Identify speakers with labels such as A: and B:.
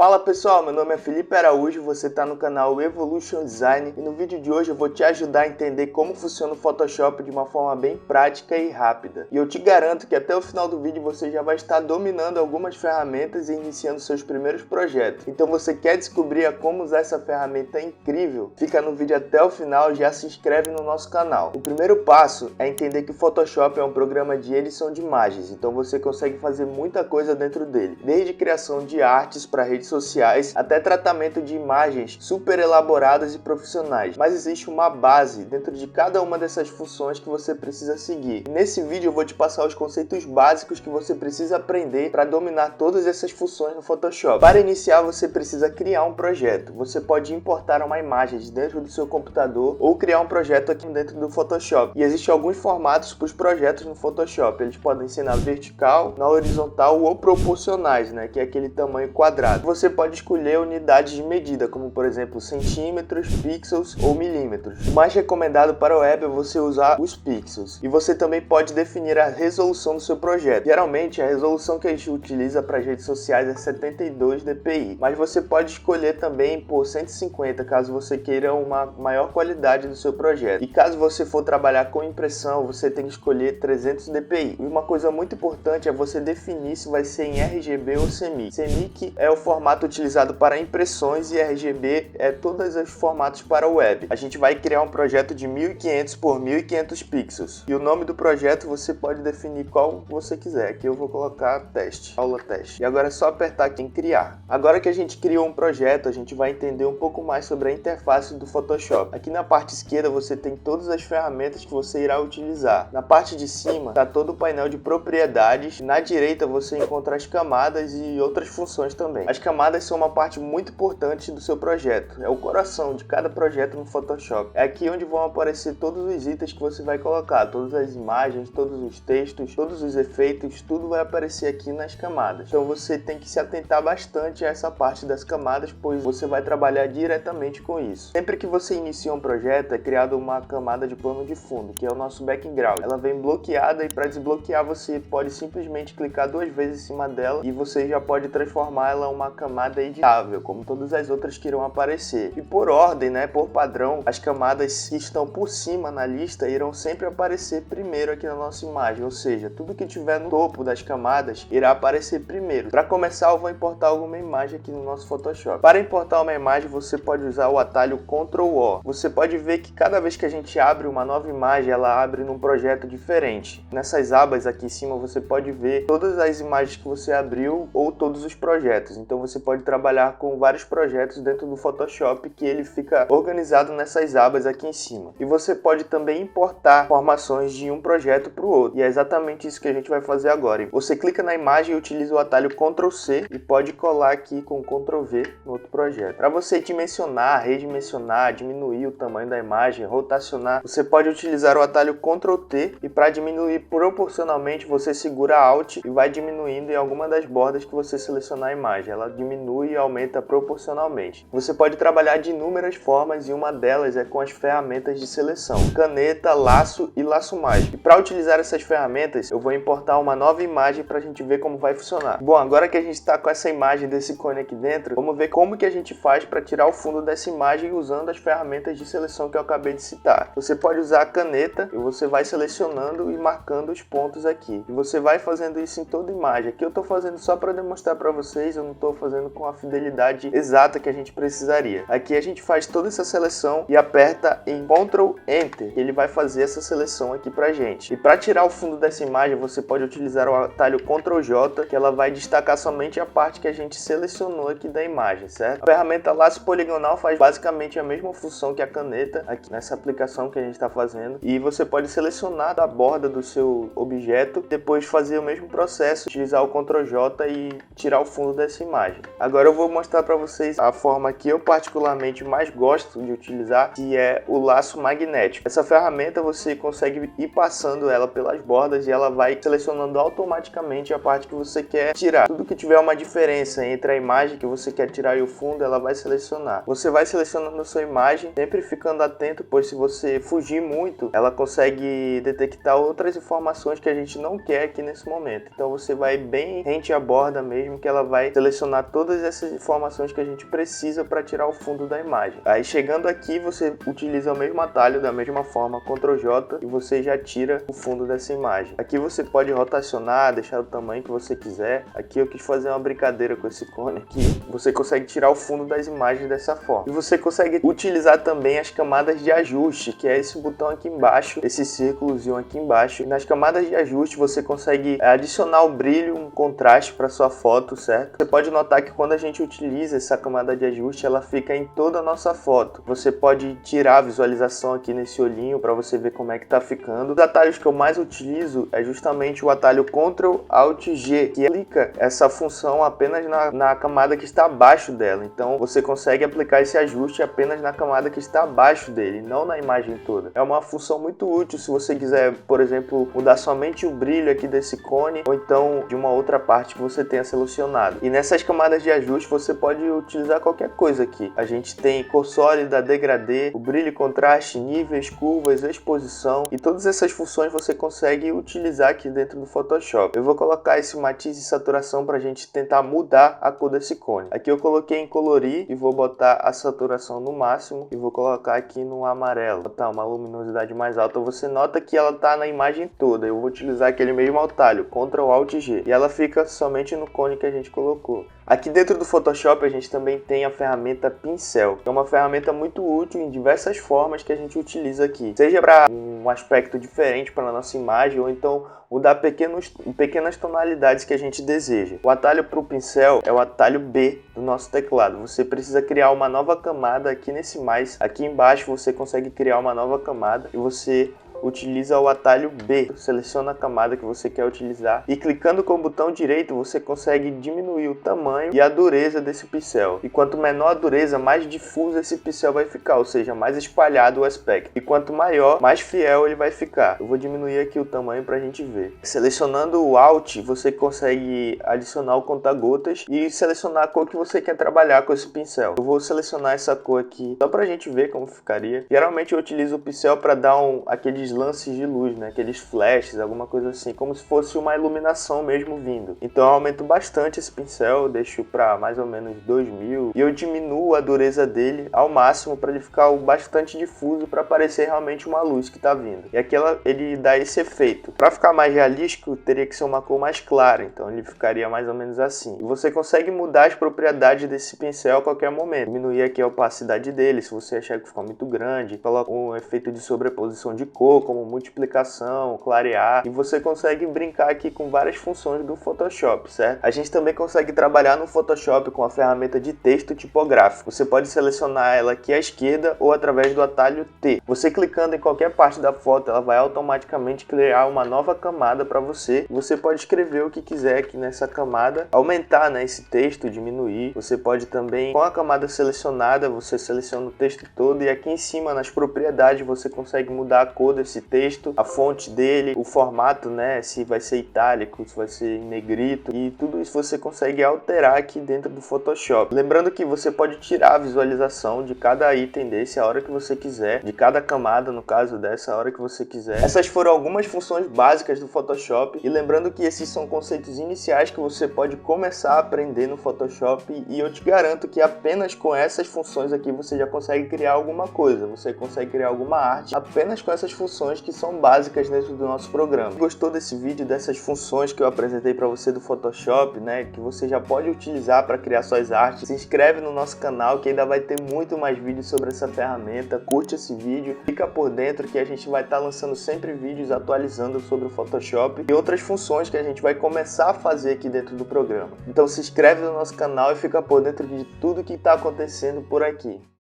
A: Fala pessoal, meu nome é Felipe Araújo, você está no canal Evolution Design e no vídeo de hoje eu vou te ajudar a entender como funciona o Photoshop de uma forma bem prática e rápida. E eu te garanto que até o final do vídeo você já vai estar dominando algumas ferramentas e iniciando seus primeiros projetos. Então você quer descobrir como usar essa ferramenta incrível? Fica no vídeo até o final e já se inscreve no nosso canal. O primeiro passo é entender que o Photoshop é um programa de edição de imagens, então você consegue fazer muita coisa dentro dele, desde criação de artes para redes sociais até tratamento de imagens super elaboradas e profissionais. Mas existe uma base dentro de cada uma dessas funções que você precisa seguir. Nesse vídeo eu vou te passar os conceitos básicos que você precisa aprender para dominar todas essas funções no Photoshop. Para iniciar, você precisa criar um projeto. Você pode importar uma imagem de dentro do seu computador ou criar um projeto aqui dentro do Photoshop. E existem alguns formatos para os projetos no Photoshop. Eles podem ser na vertical, na horizontal ou proporcionais, que é aquele tamanho quadrado. Você pode escolher unidades de medida, como por exemplo centímetros, pixels ou milímetros. O mais recomendado para o web é você usar os pixels. E você também pode definir a resolução do seu projeto. Geralmente a resolução que a gente utiliza para as redes sociais é 72 dpi, mas você pode escolher também por 150 caso você queira uma maior qualidade do seu projeto. E caso você for trabalhar com impressão, você tem que escolher 300 dpi. E uma coisa muito importante é você definir se vai ser em RGB ou CMYK. CMYK é o formato utilizado para impressões e RGB é todos os formatos para o web. A gente vai criar um projeto de 1500 por 1500 pixels. E o nome do projeto você pode definir qual você quiser. Aqui eu vou colocar teste, aula teste. E agora é só apertar aqui em criar. Agora que a gente criou um projeto, a gente vai entender um pouco mais sobre a interface do Photoshop. Aqui na parte esquerda você tem todas as ferramentas que você irá utilizar. Na parte de cima está todo o painel de propriedades. Na direita você encontra as camadas e outras funções também. As camadas são uma parte muito importante do seu projeto. É o coração de cada projeto no Photoshop. É aqui onde vão aparecer todos os itens que você vai colocar. Todas as imagens, todos os textos, todos os efeitos, tudo vai aparecer aqui nas camadas. Então você tem que se atentar bastante a essa parte das camadas, pois você vai trabalhar diretamente com isso. Sempre que você inicia um projeto, é criada uma camada de plano de fundo, que é o nosso background. Ela vem bloqueada e para desbloquear você pode simplesmente clicar 2 vezes em cima dela e você já pode transformar ela em uma camada editável, como todas as outras que irão aparecer. E por ordem, por padrão, as camadas que estão por cima na lista irão sempre aparecer primeiro aqui na nossa imagem, ou seja, tudo que tiver no topo das camadas irá aparecer primeiro. Para começar, eu vou importar alguma imagem aqui no nosso Photoshop. Para importar uma imagem, você pode usar o atalho Ctrl O. Você pode ver que cada vez que a gente abre uma nova imagem, ela abre num projeto diferente. Nessas abas aqui em cima, você pode ver todas as imagens que você abriu ou todos os projetos. Então você pode trabalhar com vários projetos dentro do Photoshop que ele fica organizado nessas abas aqui em cima. E você pode também importar informações de um projeto para o outro. E é exatamente isso que a gente vai fazer agora. Você clica na imagem e utiliza o atalho Ctrl C e pode colar aqui com Ctrl V no outro projeto. Para você dimensionar, redimensionar, diminuir o tamanho da imagem, rotacionar, você pode utilizar o atalho Ctrl T e para diminuir proporcionalmente você segura Alt e vai diminuindo em alguma das bordas que você selecionar a imagem. Ela diminui e aumenta proporcionalmente. Você pode trabalhar de inúmeras formas e uma delas é com as ferramentas de seleção, caneta, laço e laço mágico. E para utilizar essas ferramentas, eu vou importar uma nova imagem para a gente ver como vai funcionar. Bom, agora que a gente está com essa imagem desse cone aqui dentro, vamos ver como que a gente faz para tirar o fundo dessa imagem usando as ferramentas de seleção que eu acabei de citar. Você pode usar a caneta e você vai selecionando e marcando os pontos aqui. E você vai fazendo isso em toda imagem. Aqui eu estou fazendo só para demonstrar para vocês, eu não estou fazendo com a fidelidade exata que a gente precisaria. Aqui a gente faz toda essa seleção e aperta em Ctrl Enter, ele vai fazer essa seleção aqui pra gente. E para tirar o fundo dessa imagem, você pode utilizar o atalho Ctrl J, que ela vai destacar somente a parte que a gente selecionou aqui da imagem, certo? A ferramenta laço poligonal faz basicamente a mesma função que a caneta aqui nessa aplicação que a gente está fazendo. E você pode selecionar da borda do seu objeto, depois fazer o mesmo processo, utilizar o Ctrl J e tirar o fundo dessa imagem. Agora eu vou mostrar para vocês a forma que eu particularmente mais gosto de utilizar, que é o laço magnético. Essa ferramenta você consegue ir passando ela pelas bordas e ela vai selecionando automaticamente a parte que você quer tirar. Tudo que tiver uma diferença entre a imagem que você quer tirar e o fundo, ela vai selecionar. Você vai selecionando a sua imagem, sempre ficando atento, pois se você fugir muito, ela consegue detectar outras informações que a gente não quer aqui nesse momento. Então você vai bem rente à borda mesmo, que ela vai selecionar todas essas informações que a gente precisa para tirar o fundo da imagem. Aí chegando aqui, você utiliza o mesmo atalho da mesma forma, Ctrl J, e você já tira o fundo dessa imagem. Aqui você pode rotacionar, deixar o tamanho que você quiser. Aqui eu quis fazer uma brincadeira com esse cone aqui. Você consegue tirar o fundo das imagens dessa forma. E você consegue utilizar também as camadas de ajuste, que é esse botão aqui embaixo, esse círculozinho aqui embaixo. E nas camadas de ajuste você consegue adicionar o brilho, um contraste para sua foto, certo? Você pode notar que quando a gente utiliza essa camada de ajuste, ela fica em toda a nossa foto. Você pode tirar a visualização aqui nesse olhinho para você ver como é que tá ficando. Os atalhos que eu mais utilizo é justamente o atalho Ctrl Alt G, que aplica essa função apenas na camada que está abaixo dela. Então você consegue aplicar esse ajuste apenas na camada que está abaixo dele, não na imagem toda. É uma função muito útil se você quiser, por exemplo, mudar somente o brilho aqui desse cone, ou então de uma outra parte que você tenha selecionado. E nessas camadas de ajuste você pode utilizar qualquer coisa aqui. A gente tem cor sólida, degradê, o brilho e contraste, níveis, curvas, exposição, e todas essas funções você consegue utilizar aqui dentro do Photoshop. Eu vou colocar esse matiz e saturação para a gente tentar mudar a cor desse cone. Aqui eu coloquei em colorir e vou botar a saturação no máximo e vou colocar aqui no amarelo, botar uma luminosidade mais alta. Você nota que ela está na imagem toda. Eu vou utilizar aquele mesmo atalho, Ctrl Alt G, e ela fica somente no cone que a gente colocou. Aqui dentro do Photoshop a gente também tem a ferramenta Pincel, que é uma ferramenta muito útil em diversas formas que a gente utiliza aqui, seja para um aspecto diferente para a nossa imagem, ou então mudar pequenas tonalidades que a gente deseja. O atalho para o pincel é o atalho B do nosso teclado. Você precisa criar uma nova camada aqui nesse mais. Aqui embaixo você consegue criar uma nova camada e você utiliza o atalho B, seleciona a camada que você quer utilizar e clicando com o botão direito você consegue diminuir o tamanho e a dureza desse pincel. E quanto menor a dureza, mais difuso esse pincel vai ficar, ou seja, mais espalhado o aspecto. E quanto maior, mais fiel ele vai ficar. Eu vou diminuir aqui o tamanho para a gente ver. Selecionando o Alt, você consegue adicionar o conta-gotas e selecionar a cor que você quer trabalhar com esse pincel. Eu vou selecionar essa cor aqui só para a gente ver como ficaria. Geralmente eu utilizo o pincel para dar aqueles lances de luz, né? Aqueles flashes, alguma coisa assim, como se fosse uma iluminação mesmo vindo. Então eu aumento bastante esse pincel, eu deixo para mais ou menos 2000 e eu diminuo a dureza dele ao máximo para ele ficar bastante difuso, para parecer realmente uma luz que está vindo. E aqui ele dá esse efeito. Para ficar mais realístico, teria que ser uma cor mais clara, então ele ficaria mais ou menos assim. E você consegue mudar as propriedades desse pincel a qualquer momento. Diminuir aqui a opacidade dele, se você achar que ficou muito grande, coloca um efeito de sobreposição de cor, como multiplicação, clarear, e você consegue brincar aqui com várias funções do Photoshop, certo? A gente também consegue trabalhar no Photoshop com a ferramenta de texto tipográfico. Você pode selecionar ela aqui à esquerda ou através do atalho T. Você clicando em qualquer parte da foto, ela vai automaticamente criar uma nova camada para você. Você pode escrever o que quiser aqui nessa camada, aumentar, né, esse texto, diminuir. Você pode também, com a camada selecionada, você seleciona o texto todo e aqui em cima, nas propriedades, você consegue mudar a cor desse texto, a fonte dele, o formato, né, se vai ser itálico, se vai ser em negrito, e tudo isso você consegue alterar aqui dentro do Photoshop. Lembrando que você pode tirar a visualização de cada item desse a hora que você quiser, de cada camada, no caso dessa, a hora que você quiser. Essas foram algumas funções básicas do Photoshop, e lembrando que esses são conceitos iniciais que você pode começar a aprender no Photoshop, e eu te garanto que apenas com essas funções aqui você já consegue criar alguma coisa, você consegue criar alguma arte apenas com essas funções que são básicas dentro do nosso programa. Gostou desse vídeo, dessas funções que eu apresentei para você do Photoshop, né, que você já pode utilizar para criar suas artes? Se inscreve no nosso canal que ainda vai ter muito mais vídeos sobre essa ferramenta. Curte esse vídeo, fica por dentro que a gente vai estar lançando sempre vídeos atualizando sobre o Photoshop e outras funções que a gente vai começar a fazer aqui dentro do programa. Então se inscreve no nosso canal e fica por dentro de tudo que está acontecendo por aqui.